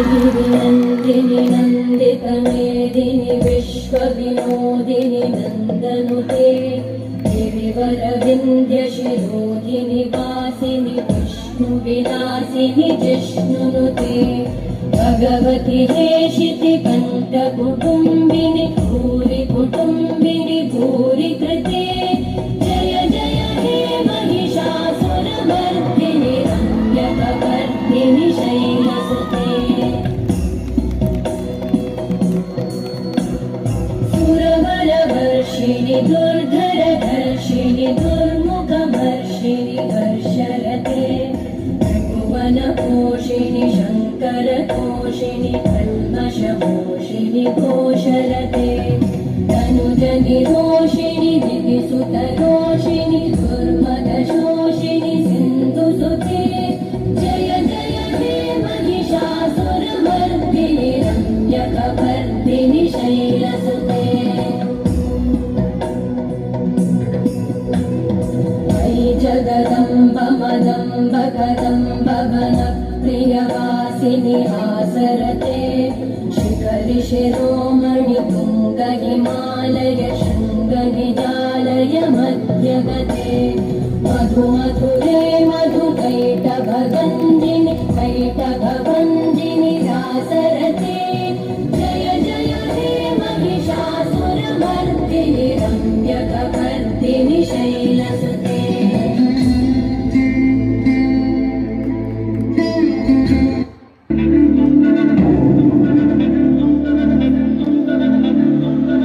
गिरिनन्दिनि नन्दितमेदिनि विश्वविनोदिनि नन्दनुते गिरिवरविन्द्यशिरोधिनि वासिनि विष्णुविलासिनि जिष्णुनुते भगवति हेशिति कण्ठकुटुम्बिनि भूरि कुटुम्बिनि भूरि कृते जय जय हे महिषासुरमर्दिनि रम्यकपर्दिनि शैलसुते सुरबलवर्षिणि दुर्धरधर्षिणि दुर्मुखमर्षिणि हर्षरते त्रिभुवनपोषिणि शङ्करतोषिणि कल्मषपोषिणि घोषरते तनुजनिरोषिणि दिविसुतरोषिणि दुर्मदशोषिणि सिन्धुसुते जय जय हे महिषासुरमर्दिनि रम्यकपर्दिनि शैलसुते जगदम्ब मदम्ब कदम्ब वनप्रियवासिनि हासरते शिखरि शिरोमणि तुङ्गहिमालय शृङ्गनिजालय मध्यगते मधुमधुरे मधुकैटभगञ्जिनि कैटभभञ्जिनि रासरते जय जय हे महिषासुरमर्दिनि